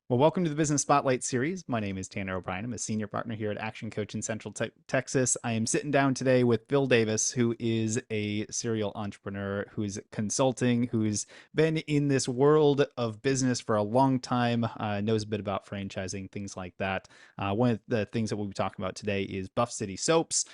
Well, welcome to the Business Spotlight series. My name is Tanner O'Brien. I'm a senior partner here at Action Coach in Central Texas. I am sitting down today with Bill Davis, who is a serial entrepreneur who's consulting, who's been in this world of business for a long time, knows a bit about franchising, things like that. One of the things that we'll be talking about today is Buff City Soaps.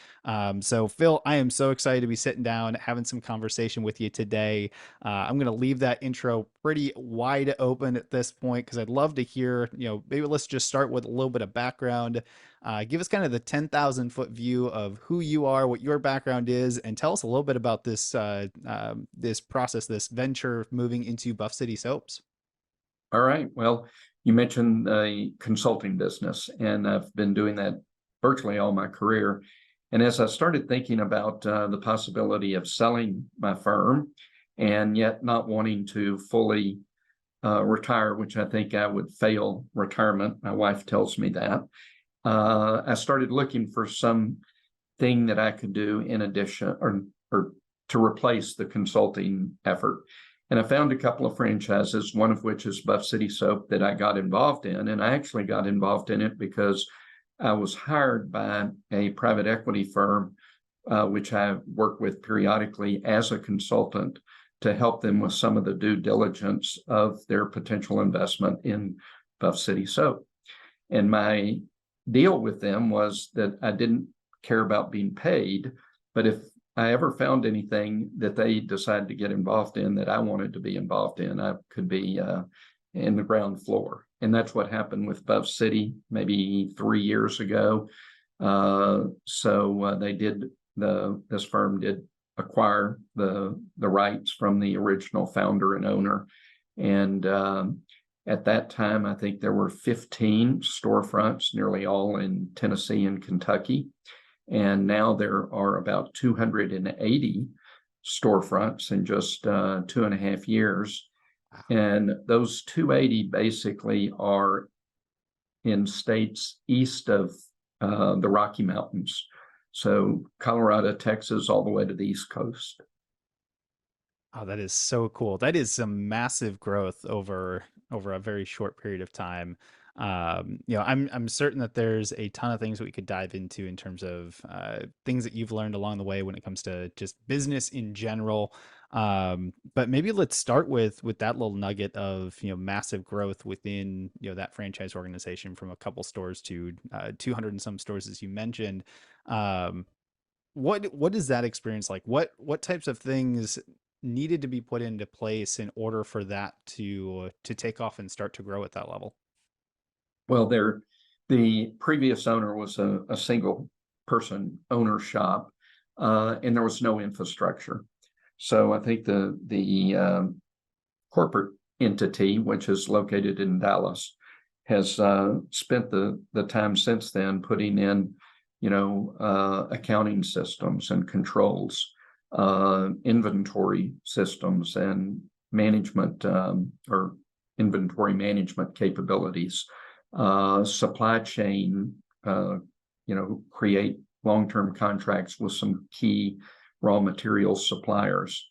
So, Phil, I am so excited to be sitting down, having some conversation with you today. I'm going to leave that intro pretty wide open at this point because I'd love to hear, maybe let's just start with a little bit of background. Give us kind of the 10,000-foot view of who you are, what your background is, and tell us a little bit about this process, this venture moving into Buff City Soaps. All right. Well, you mentioned the consulting business, and I've been doing that virtually all my career. And as I started thinking about the possibility of selling my firm and yet not wanting to fully retire, which I think I would fail retirement, my wife tells me that, I started looking for something that I could do in addition or to replace the consulting effort. And I found a couple of franchises, one of which is Buff City Soap that I got involved in. And I actually got involved in it because I was hired by a private equity firm, which I work with periodically as a consultant to help them with some of the due diligence of their potential investment in Buff City Soap. And my deal with them was that I didn't care about being paid, but if I ever found anything that they decided to get involved in that I wanted to be involved in, I could be in the ground floor. And that's what happened with Buff City maybe 3 years ago. This firm did acquire the rights from the original founder and owner. And at that time, I think there were 15 storefronts, nearly all in Tennessee and Kentucky. And now there are about 280 storefronts in just 2.5 years. And those 280 basically are in states east of the Rocky Mountains. So Colorado, Texas, all the way to the East Coast. Oh, that is so cool. That is some massive growth over a very short period of time. I'm certain that there's a ton of things that we could dive into in terms of things that you've learned along the way when it comes to just business in general. But maybe let's start with that little nugget of massive growth within that franchise organization from a couple stores to 200 and some stores as you mentioned. Um, what is that experience like? What types of things needed to be put into place in order for that to take off and start to grow at that level? Well, the previous owner was a single person owner shop, and there was no infrastructure. So I think the corporate entity, which is located in Dallas, has spent the time since then putting in, accounting systems and controls, inventory systems and management or inventory management capabilities, supply chain, create long-term contracts with some key raw material suppliers,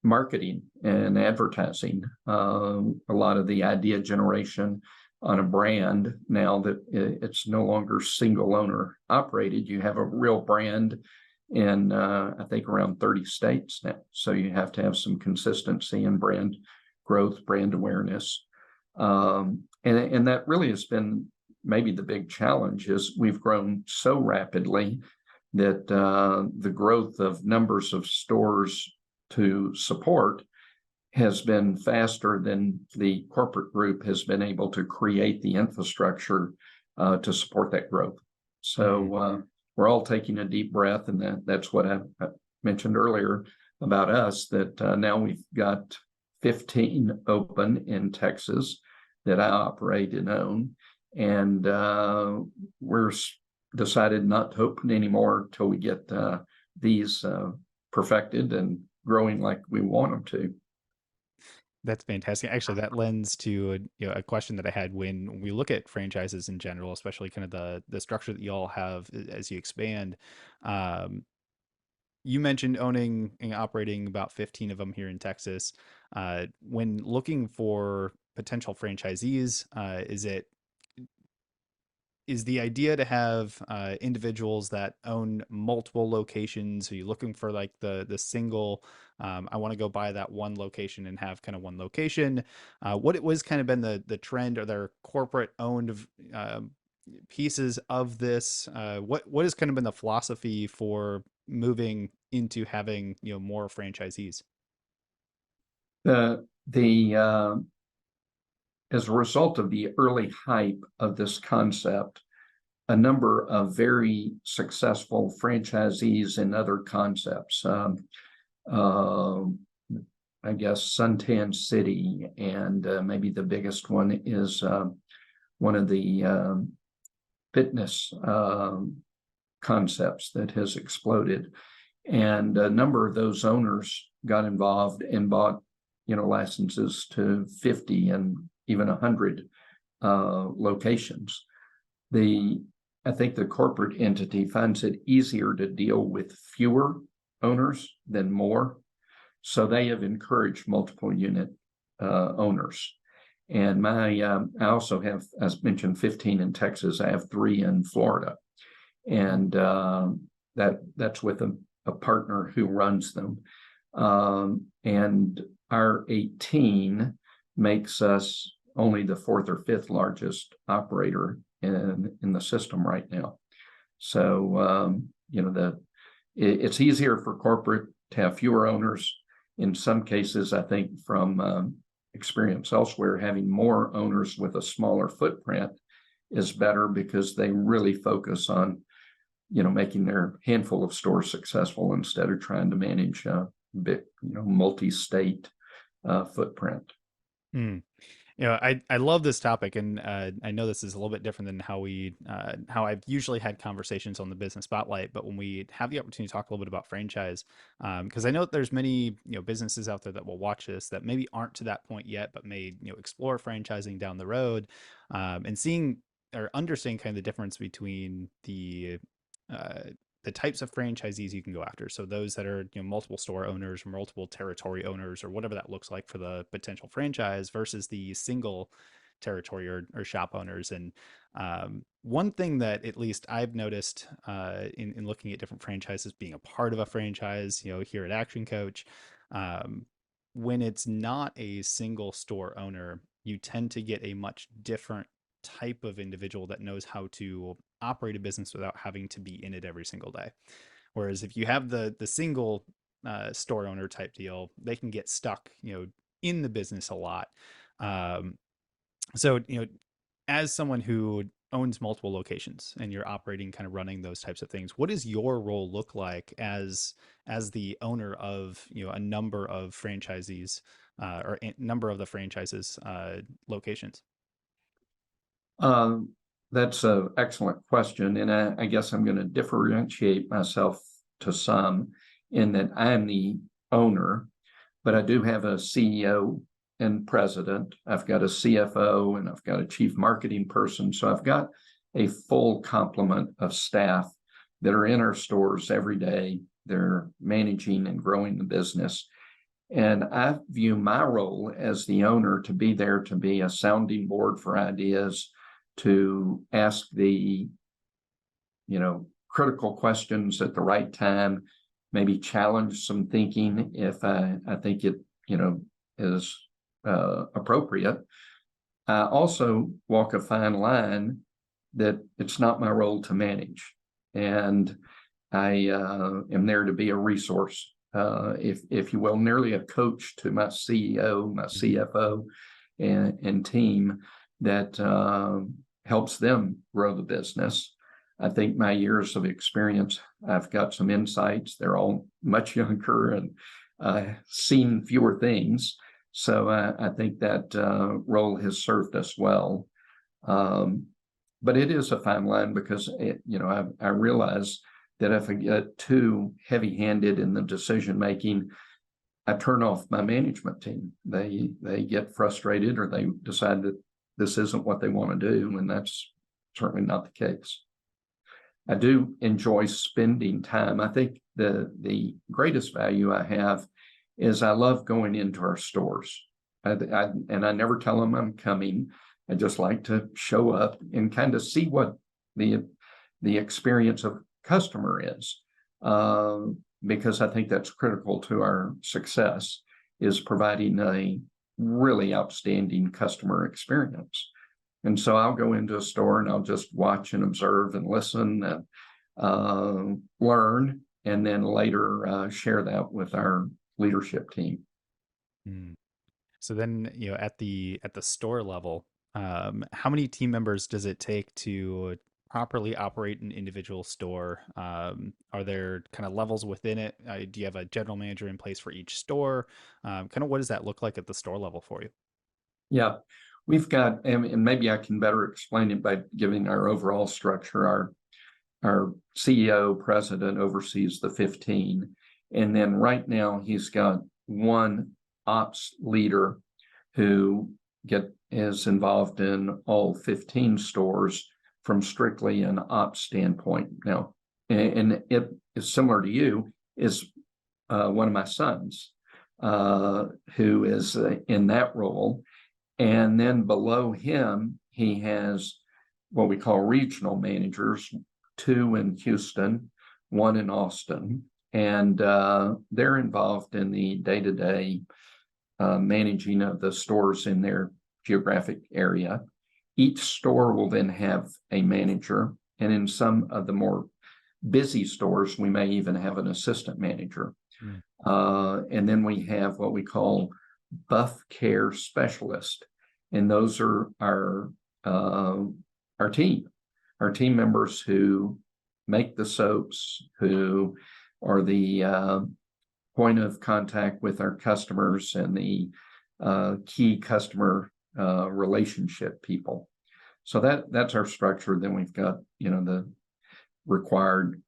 marketing and advertising, a lot of the idea generation on a brand now that it's no longer single owner operated. You have a real brand in, I think, around 30 states now. So you have to have some consistency in brand growth, brand awareness. And that really has been maybe the big challenge is we've grown so rapidly that the growth of numbers of stores to support has been faster than the corporate group has been able to create the infrastructure to support that growth. So we're all taking a deep breath, and that's what I mentioned earlier about us, that now we've got 15 open in Texas that I operate and own. And we're decided not to open anymore until we get these perfected and growing like we want them to. That's fantastic. Actually, that lends to a question that I had when we look at franchises in general, especially kind of the structure that you all have as you expand. Um, you mentioned owning and operating about 15 of them here in Texas. When looking for potential franchisees? Is the idea to have individuals that own multiple locations? Are you looking for like the single? I want to go buy that one location and have kind of one location. What it was kind of been the trend? Are there corporate owned pieces of this? What has kind of been the philosophy for moving into having more franchisees? The as a result of the early hype of this concept, a number of very successful franchisees in other concepts. Uh, I guess Suntan City, and maybe the biggest one is one of the fitness concepts that has exploded. And a number of those owners got involved and bought, licenses to 50 and even 100 locations. I think the corporate entity finds it easier to deal with fewer owners than more. So they have encouraged multiple unit owners. And I also have, as mentioned, 15 in Texas. I have 3 in Florida, and that's with a partner who runs them. And our 18 makes us only the 4th or 5th largest operator in the system right now. So it's easier for corporate to have fewer owners. In some cases, I think from experience elsewhere, having more owners with a smaller footprint is better because they really focus on making their handful of stores successful instead of trying to manage a big multi-state footprint. Mm. I love this topic, and I know this is a little bit different than how I've usually had conversations on the Business Spotlight. But when we have the opportunity to talk a little bit about franchise, because I know that there's many businesses out there that will watch this that maybe aren't to that point yet, but may explore franchising down the road, and seeing or understanding kind of the difference between uh, the types of franchisees you can go after. So those that are multiple store owners or multiple territory owners or whatever that looks like for the potential franchise versus the single territory or shop owners. And one thing that at least I've noticed in looking at different franchises, being a part of a franchise, here at Action Coach, um, when it's not a single store owner, you tend to get a much different type of individual that knows how to operate a business without having to be in it every single day. Whereas if you have the single store owner type deal, they can get stuck, in the business a lot. Um, so, as someone who owns multiple locations and you're operating, kind of running those types of things, what does your role look like as the owner of a number of franchisees or a number of the franchises locations? Um, that's an excellent question, and I guess I'm going to differentiate myself to some in that I'm the owner, but I do have a CEO and president. I've got a CFO, and I've got a chief marketing person. So I've got a full complement of staff that are in our stores every day. They're managing and growing the business. And I view my role as the owner to be there to be a sounding board for ideas, to ask the critical questions at the right time, maybe challenge some thinking if I think it is appropriate. I also walk a fine line that it's not my role to manage, and I am there to be a resource, if you will, nearly a coach to my CEO, my CFO, and team that helps them grow the business. I think my years of experience, I've got some insights. They're all much younger and seen fewer things. So I think that role has served us well. But it is a fine line because I realize that if I get too heavy-handed in the decision making, I turn off my management team. They get frustrated, or they decide that this isn't what they want to do, and that's certainly not the case. I do enjoy spending time. I think the greatest value I have is I love going into our stores. And I never tell them I'm coming. I just like to show up and kind of see what the the experience of customer is, because I think that's critical to our success, is providing a really outstanding customer experience. And so I'll go into a store and I'll just watch and observe and listen and learn, and then later share that with our leadership team. Mm. So then, at the store level, how many team members does it take to properly operate an individual store? Are there kind of levels within it? Do you have a general manager in place for each store? Kind of what does that look like at the store level for you? Yeah, we've got, and maybe I can better explain it by giving our overall structure. Our CEO president oversees the 15, and then right now he's got one ops leader who is involved in all 15 stores from strictly an ops standpoint. Now, and it is similar to you, is one of my sons who is in that role. And then below him, he has what we call regional managers, two in Houston, one in Austin. And they're involved in the day-to-day managing of the stores in their geographic area. Each store will then have a manager. And in some of the more busy stores, we may even have an assistant manager. Mm. And then we have what we call buff care specialist. And those are our team members who make the soaps, who are the point of contact with our customers and the key customer relationship people. So that's our structure. Then we've got, the required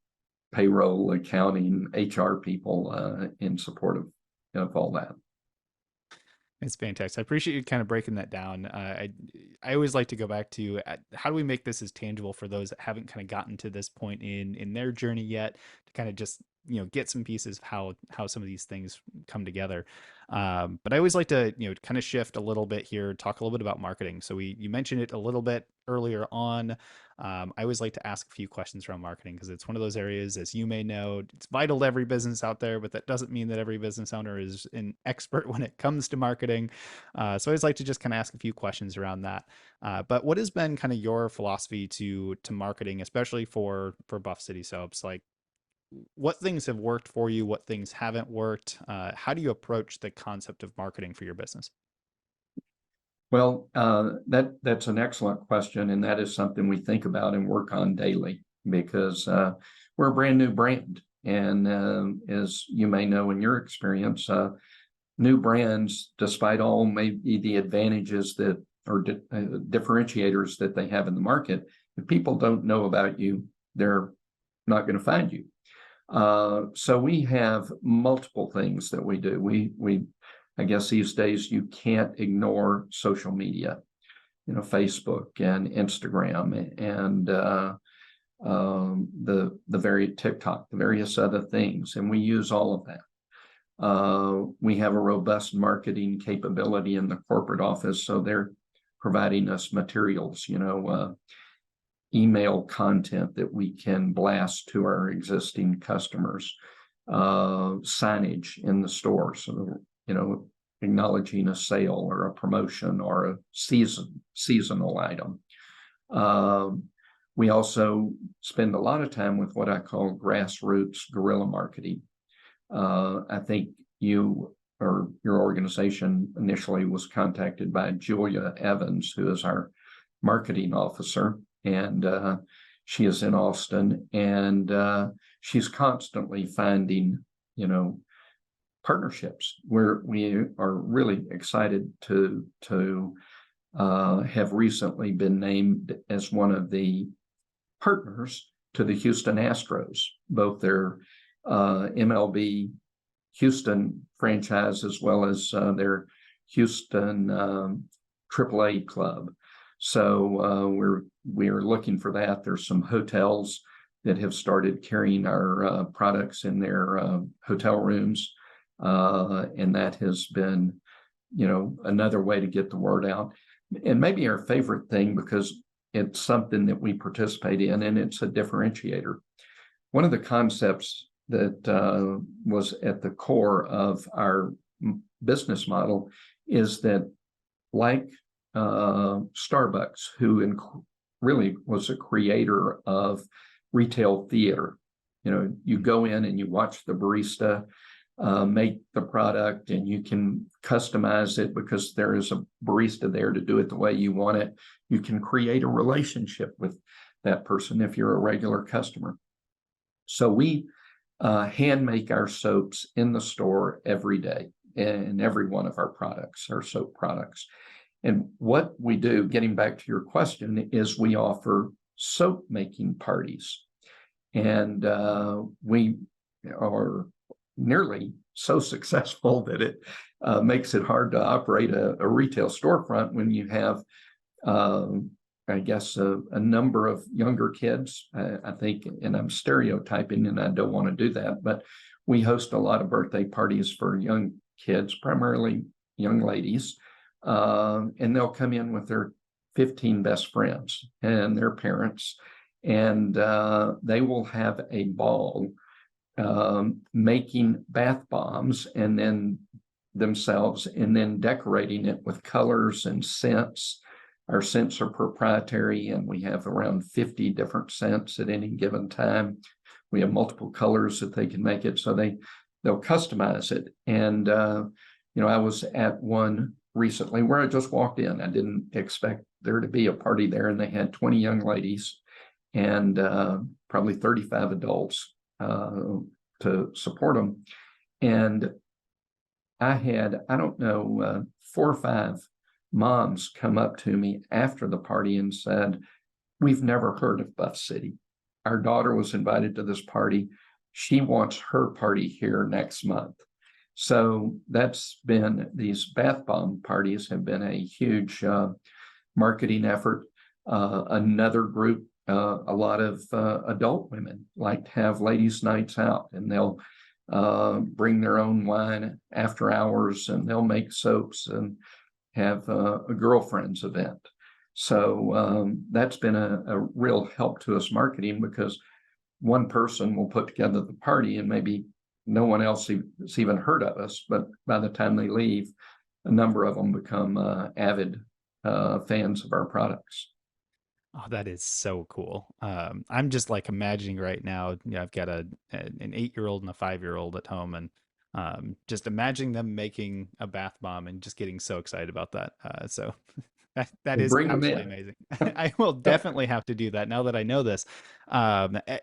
payroll, accounting, HR people in support of all that. It's fantastic. I appreciate you kind of breaking that down. I always like to go back to how do we make this as tangible for those that haven't kind of gotten to this point in their journey yet, to kind of just get some pieces of how some of these things come together. But I always like to kind of shift a little bit here, talk a little bit about marketing. So you mentioned it a little bit earlier on. I always like to ask a few questions around marketing because it's one of those areas, as you may know, it's vital to every business out there, but that doesn't mean that every business owner is an expert when it comes to marketing. So I always like to just kind of ask a few questions around that. But what has been kind of your philosophy to marketing, especially for Buff City Soaps? Like, what things have worked for you? What things haven't worked? How do you approach the concept of marketing for your business? Well, that's an excellent question, and that is something we think about and work on daily, because we're a brand new brand. And as you may know in your experience, new brands, despite all maybe the advantages that or differentiators that they have in the market, if people don't know about you, they're not going to find you. So we have multiple things that we do. We I guess these days you can't ignore social media, Facebook and Instagram and the very TikTok, the various other things, and we use all of that. We have a robust marketing capability in the corporate office, so they're providing us materials, email content that we can blast to our existing customers, signage in the store, so acknowledging a sale or a promotion or a seasonal item. We also spend a lot of time with what I call grassroots guerrilla marketing. I think you or your organization initially was contacted by Julia Evans, who is our marketing officer, and she is in Austin, and she's constantly finding, partnerships where we are really excited to have recently been named as one of the partners to the Houston Astros, both their MLB Houston franchise as well as their Houston AAA club. So we are looking for that. There's some hotels that have started carrying our products in their hotel rooms, and that has been another way to get the word out. And maybe our favorite thing, because it's something that we participate in and it's a differentiator. One of the concepts that was at the core of our business model is that, like Starbucks, who really was a creator of retail theater. You go in and you watch the barista make the product, and you can customize it because there is a barista there to do it the way you want it. You can create a relationship with that person if you're a regular customer. So we hand make our soaps in the store every day, in every one of our products, our soap products. And what we do, getting back to your question, is we offer soap making parties. And we are nearly so successful that it makes it hard to operate a retail storefront when you have, I guess, a number of younger kids. I think, and I'm stereotyping, and I don't want to do that, but we host a lot of birthday parties for young kids, primarily young ladies. And they'll come in with their 15 best friends and their parents, and they will have a ball making bath bombs and then themselves, and then decorating it with colors and scents. Our scents are proprietary, and we have around 50 different scents at any given time. We have multiple colors that they can make it, so they'll customize it. And I was at one recently where I just walked in. I didn't expect there to be a party there, and they had 20 young ladies and probably 35 adults to support them. And I had, I don't know, 4 or 5 moms come up to me after the party and said, "We've never heard of Buff City. Our daughter was invited to this party. She wants her party here next month." So that's been, these bath bomb parties have been a huge marketing effort. Another group, a lot of adult women like to have ladies' nights out, and they'll bring their own wine after hours, and they'll make soaps and have a girlfriend's event. So that's been a real help to us marketing, because one person will put together the party and maybe no one else has even heard of us, but by the time they leave, a number of them become avid fans of our products. Oh, that is so cool. I'm just like imagining right now, I've got an 8-year-old and a 5-year-old at home, and just imagining them making a bath bomb and just getting so excited about that. So that Well, is bring them absolutely in. amazing. I will definitely have to do that now that I know this. On I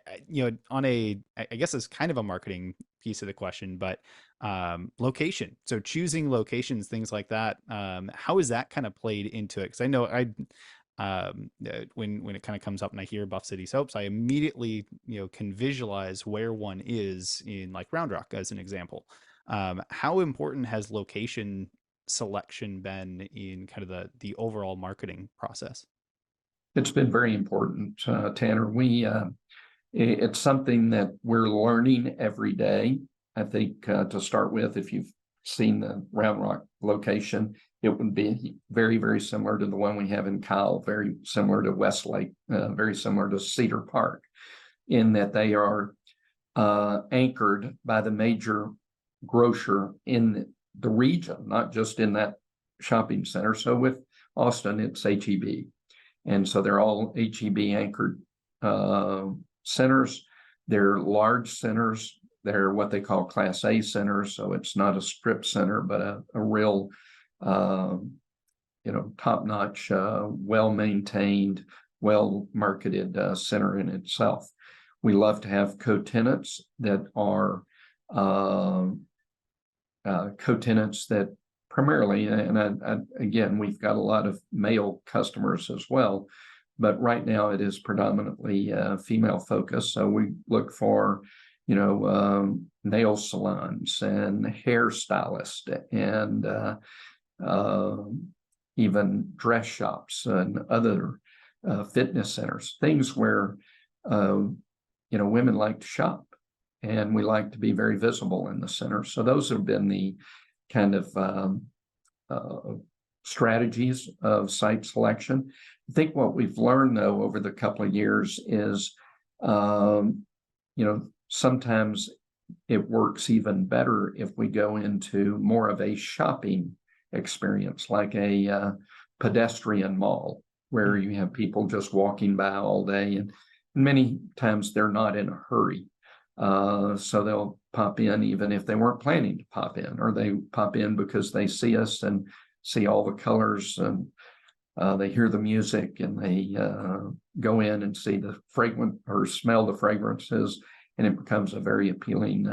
guess it's kind of a marketing piece of the question, but location. So choosing locations, things like that. How is that kind of played into it? Because I know when it kind of comes up and I hear Buff City Soaps, I immediately can visualize where one is in like Round Rock as an example. How important has location selection been in kind of the overall marketing process? It's been very important, Tanner. It's something that we're learning every day. I think to start with, if you've seen the Round Rock location, it would be very, very similar to the one we have in Kyle, very similar to Westlake, very similar to Cedar Park, in that they are anchored by the major grocer in the region, not just in that shopping center. So with Austin, it's HEB. And so they're all HEB anchored centers. They're large centers. They're what they call Class A centers. So it's not a strip center, but a real, top-notch, well-maintained, well-marketed center in itself. We love to have co-tenants that are co-tenants that primarily, and again, we've got a lot of male customers as well, but right now it is predominantly female focused. So we look for, nail salons and hairstylists and even dress shops and other fitness centers, things where, women like to shop, and we like to be very visible in the center. So those have been the kind of strategies of site selection. I think what we've learned, though, over the couple of years is, sometimes it works even better if we go into more of a shopping experience, like a pedestrian mall, where you have people just walking by all day, and many times they're not in a hurry. So they'll pop in even if they weren't planning to pop in, or they pop in because they see us and see all the colors, and they hear the music, and they go in and see the fragrant or smell the fragrances, and it becomes a very appealing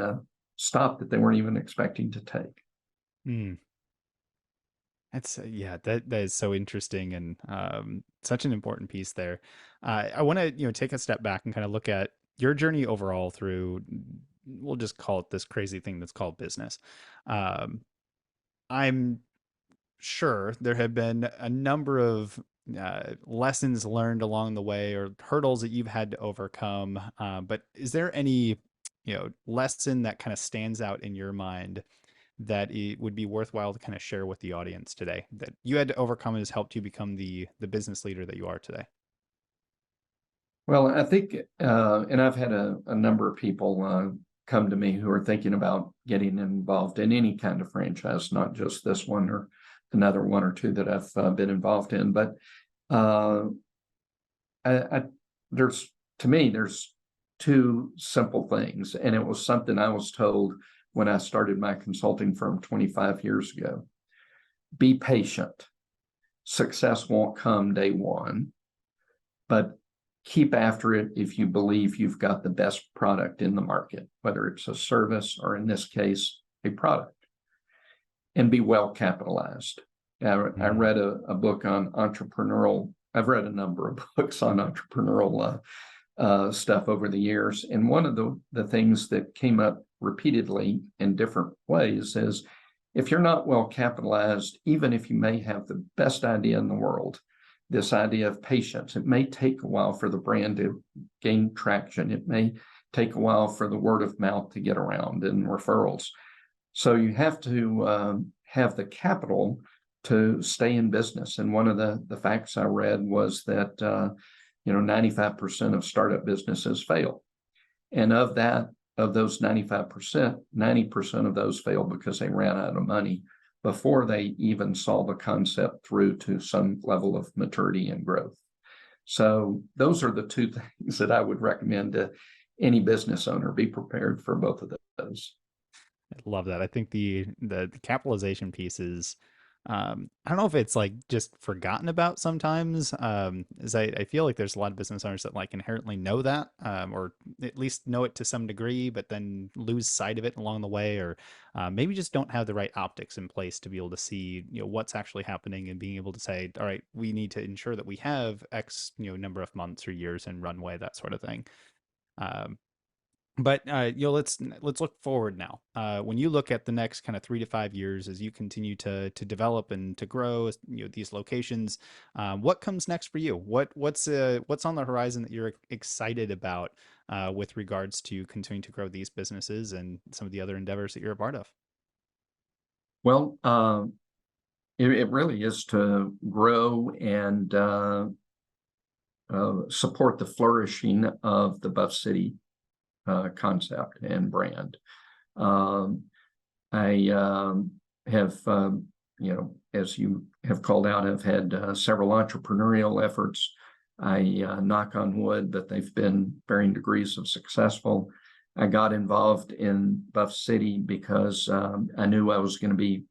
stop that they weren't even expecting to take. Mm. That's yeah, that is so interesting and such an important piece there. I want to take a step back and kind of look at your journey overall through. We'll just call it this crazy thing that's called business. Um, I'm sure there have been a number of lessons learned along the way or hurdles that you've had to overcome. But is there any lesson that kind of stands out in your mind that it would be worthwhile to kind of share with the audience today that you had to overcome and has helped you become the business leader that you are today? Well, I think, and I've had a number of people come to me who are thinking about getting involved in any kind of franchise, not just this one or another one or two that I've been involved in. But uh, I, there's, to me, there's two simple things, and it was something I was told when I started my consulting firm 25 years ago. Be patient. Success won't come day one, but keep after it if you believe you've got the best product in the market, whether it's a service or, in this case, a product, and be well capitalized. I Mm. read a book on entrepreneurial. I've read a number of books on entrepreneurial stuff over the years. And one of the things that came up repeatedly in different ways is, if you're not well capitalized, even if you may have the best idea in the world, this idea of patience, it may take a while for the brand to gain traction. It may take a while for the word of mouth to get around and referrals. So you have to have the capital to stay in business. And one of the facts I read was that 95% of startup businesses fail. And of those 95%, 90% of those fail because they ran out of money before they even saw the concept through to some level of maturity and growth. So those are the two things that I would recommend to any business owner. Be prepared for both of those. I love that. I think the capitalization piece is I don't know if it's like just forgotten about sometimes. Is I feel like there's a lot of business owners that like inherently know that, or at least know it to some degree, but then lose sight of it along the way, or maybe just don't have the right optics in place to be able to see what's actually happening and being able to say, all right, we need to ensure that we have X number of months or years in runway, that sort of thing. Um, but let's look forward now. When you look at the next kind of 3 to 5 years as you continue to develop and to grow, these locations, what comes next for you? What's on the horizon that you're excited about with regards to continuing to grow these businesses and some of the other endeavors that you're a part of? Well, it really is to grow and support the flourishing of the Buff City concept and brand. Um, I have, as you have called out, I've had several entrepreneurial efforts. I knock on wood that they've been varying degrees of successful. I got involved in Buff City because I knew I was going to be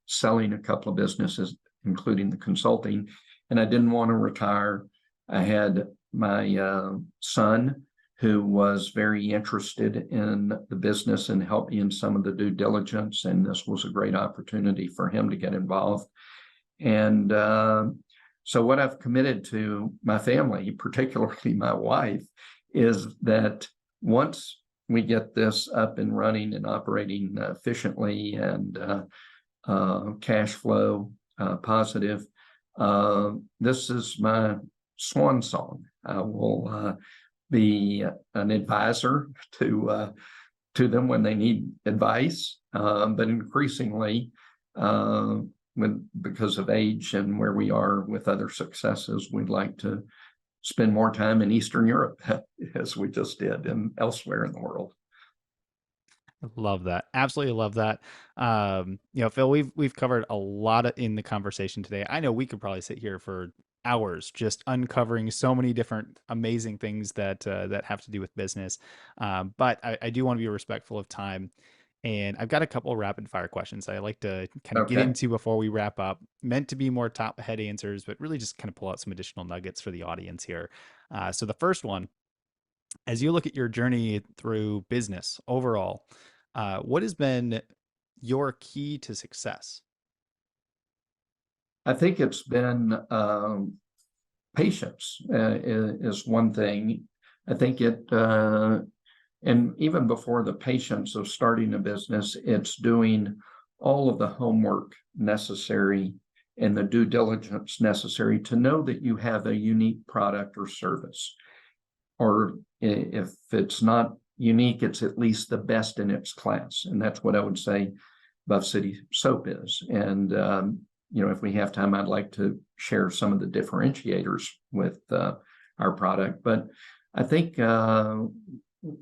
selling a couple of businesses, including the consulting, and I didn't want to retire. I had my son, who was very interested in the business and helped me in some of the due diligence. And this was a great opportunity for him to get involved. And so what I've committed to my family, particularly my wife, is that once we get this up and running and operating efficiently and cash flow positive, this is my swan song. I will be an advisor to them when they need advice, but increasingly because of age and where we are with other successes, we'd like to spend more time in Eastern Europe, as we just did, and elsewhere in the world. Love that. Absolutely love that. Phil, we've covered a lot in the conversation today. I know we could probably sit here for hours just uncovering so many different amazing things that have to do with business. But I do want to be respectful of time. And I've got a couple of rapid fire questions I like to kind of get Okay. into before we wrap up. Meant to be more top head answers, but really just kind of pull out some additional nuggets for the audience here. So the first one, as you look at your journey through business overall, what has been your key to success? I think it's been patience is one thing. I think and even before the patience of starting a business, it's doing all of the homework necessary and the due diligence necessary to know that you have a unique product or service. Or if it's not unique, it's at least the best in its class. And that's what I would say Buff City Soap is. And, if we have time, I'd like to share some of the differentiators with our product. But I think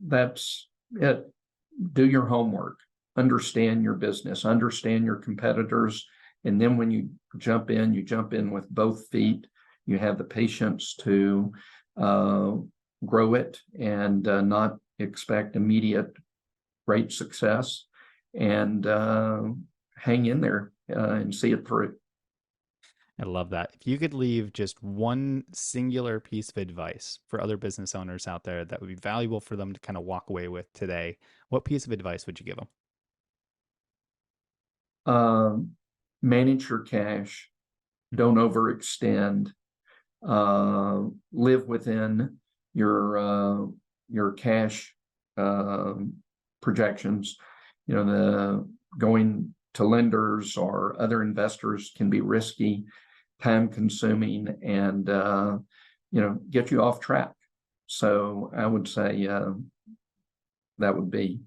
that's it. Do your homework, understand your business, understand your competitors. And then when you jump in with both feet. You have the patience to grow it and not expect immediate great success, and hang in there and see it through. I love that. If you could leave just one singular piece of advice for other business owners out there that would be valuable for them to kind of walk away with today, what piece of advice would you give them? Um, Manage your cash, don't overextend, live within your cash projections. The going to lenders or other investors can be risky, time consuming, and get you off track. So I would say that would be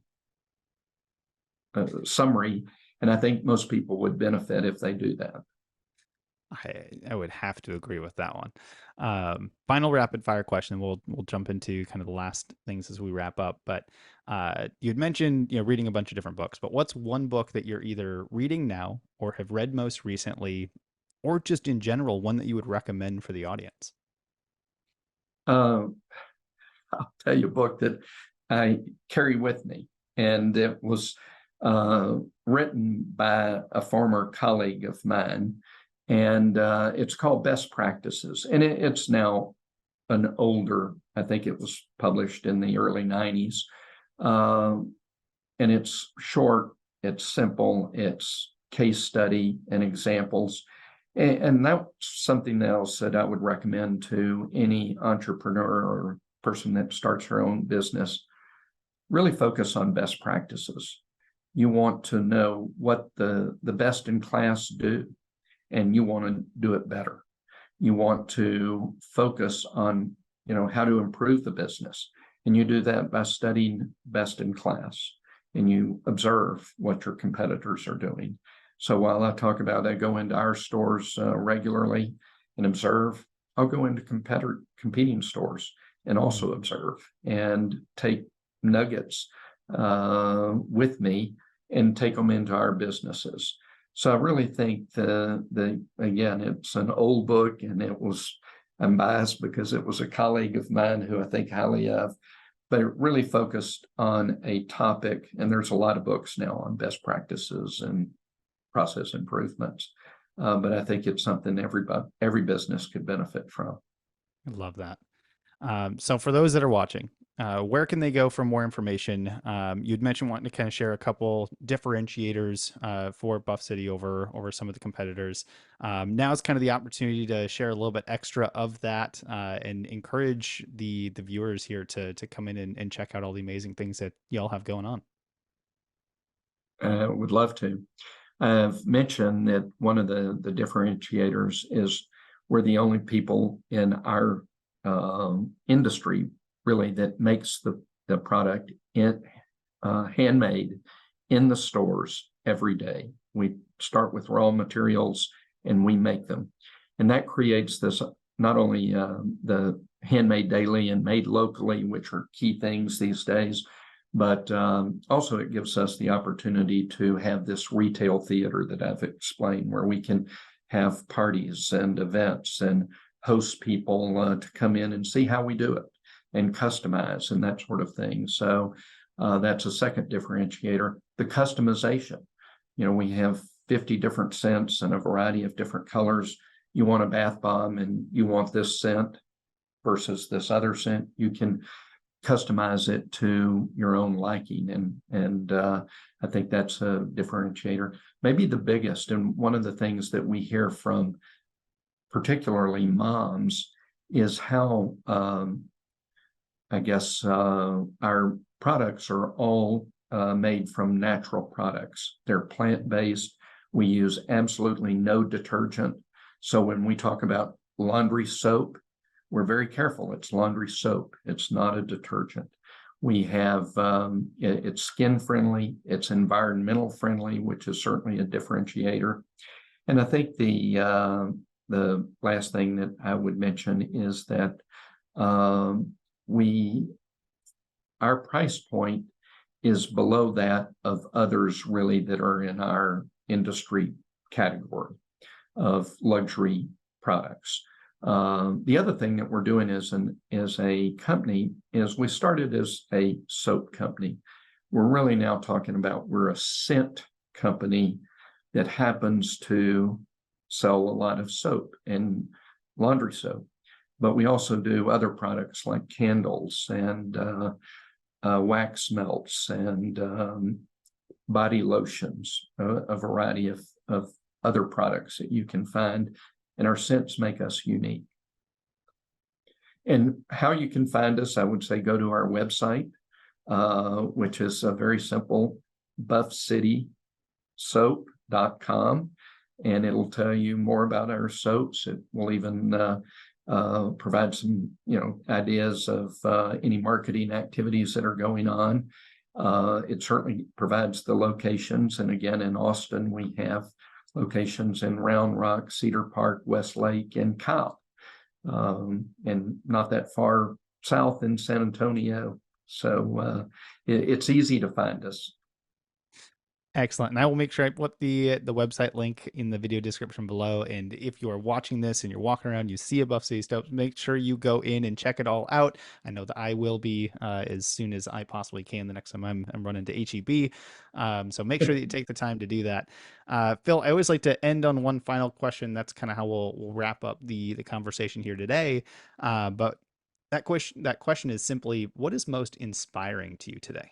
a summary, and I think most people would benefit if they do that. I would have to agree with that one. Final rapid fire question. We'll jump into kind of the last things as we wrap up. But you'd mentioned reading a bunch of different books. But what's one book that you're either reading now or have read most recently, or just in general, one that you would recommend for the audience? Uh, I'll tell you a book that I carry with me, and it was written by a former colleague of mine, and it's called Best Practices, and it's now an older. I think it was published in the early '90s, and it's short, it's simple, it's case study and examples. And that's something else that I would recommend to any entrepreneur or person that starts her own business. Really focus on best practices. You want to know what the best in class do, and you want to do it better. You want to focus on how to improve the business, and you do that by studying best in class, and you observe what your competitors are doing. So while I talk about I go into our stores regularly and observe, I'll go into competing stores and also observe and take nuggets with me and take them into our businesses. So I really think again, it's an old book, and I'm biased because it was a colleague of mine who I think highly of, but it really focused on a topic. And there's a lot of books now on best practices and process improvements. But I think it's something every business could benefit from. I love that. So for those that are watching, where can they go for more information? You'd mentioned wanting to kind of share a couple differentiators for Buff City over some of the competitors. Now is kind of the opportunity to share a little bit extra of that and encourage the viewers here to come in and check out all the amazing things that y'all have going on. Would love to. I've mentioned that one of the differentiators is we're the only people in our industry really that makes the product handmade in the stores every day. We start with raw materials and we make them. And that creates this not only the handmade daily and made locally, which are key things these days, but also it gives us the opportunity to have this retail theater that I've explained, where we can have parties and events and host people to come in and see how we do it and customize and that sort of thing. So that's a second differentiator. The customization, we have 50 different scents and a variety of different colors. You want a bath bomb and you want this scent versus this other scent, you can customize it to your own liking. And I think that's a differentiator. Maybe the biggest, and one of the things that we hear from particularly moms is how I guess our products are all made from natural products. They're plant-based. We use absolutely no detergent. So when we talk about laundry soap, we're very careful. It's laundry soap. It's not a detergent. We have, it's skin friendly, it's environmental friendly, which is certainly a differentiator. And I think the last thing that I would mention is that our price point is below that of others really that are in our industry category of luxury products. The other thing that we're doing as a company is we started as a soap company. We're really now talking about we're a scent company that happens to sell a lot of soap and laundry soap. But we also do other products like candles and wax melts and body lotions, a variety of other products that you can find. And our scents make us unique. And how you can find us, I would say go to our website, which is very simple, buffcitysoap.com. And it'll tell you more about our soaps. It will even provide some, ideas of any marketing activities that are going on. It certainly provides the locations. And again, in Austin, we have locations in Round Rock, Cedar Park, Westlake, and Cobb, and not that far south in San Antonio. So it's easy to find us. Excellent. And I will make sure I put the website link in the video description below. And if you are watching this and you're walking around, you see a Buff City Soaps, make sure you go in and check it all out. I know that I will be as soon as I possibly can the next time I'm running to HEB. So make sure that you take the time to do that. Phil, I always like to end on one final question. That's kind of how we'll wrap up the conversation here today. But that question is simply, what is most inspiring to you today?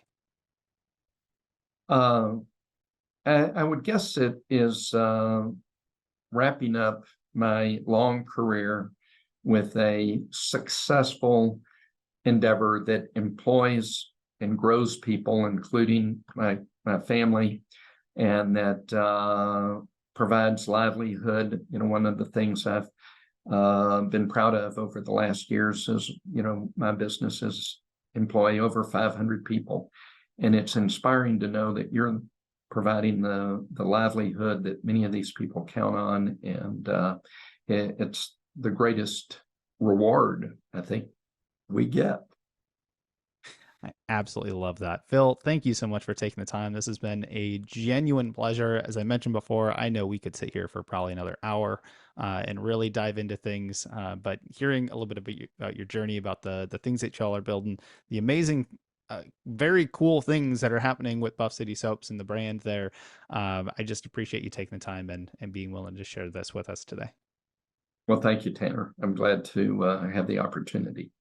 Uh, I would guess it is wrapping up my long career with a successful endeavor that employs and grows people, including my family, and that provides livelihood. One of the things I've been proud of over the last years is, my businesses employ over 500 people. And it's inspiring to know that you're providing the livelihood that many of these people count on. And it's the greatest reward I think we get. I absolutely love that. Phil, thank you so much for taking the time. This has been a genuine pleasure. As I mentioned before, I know we could sit here for probably another hour and really dive into things. But hearing a little bit about your journey, about the things that y'all are building, the amazing, very cool things that are happening with Buff City Soaps and the brand there. I just appreciate you taking the time and being willing to share this with us today. Well, thank you, Tanner. I'm glad to have the opportunity.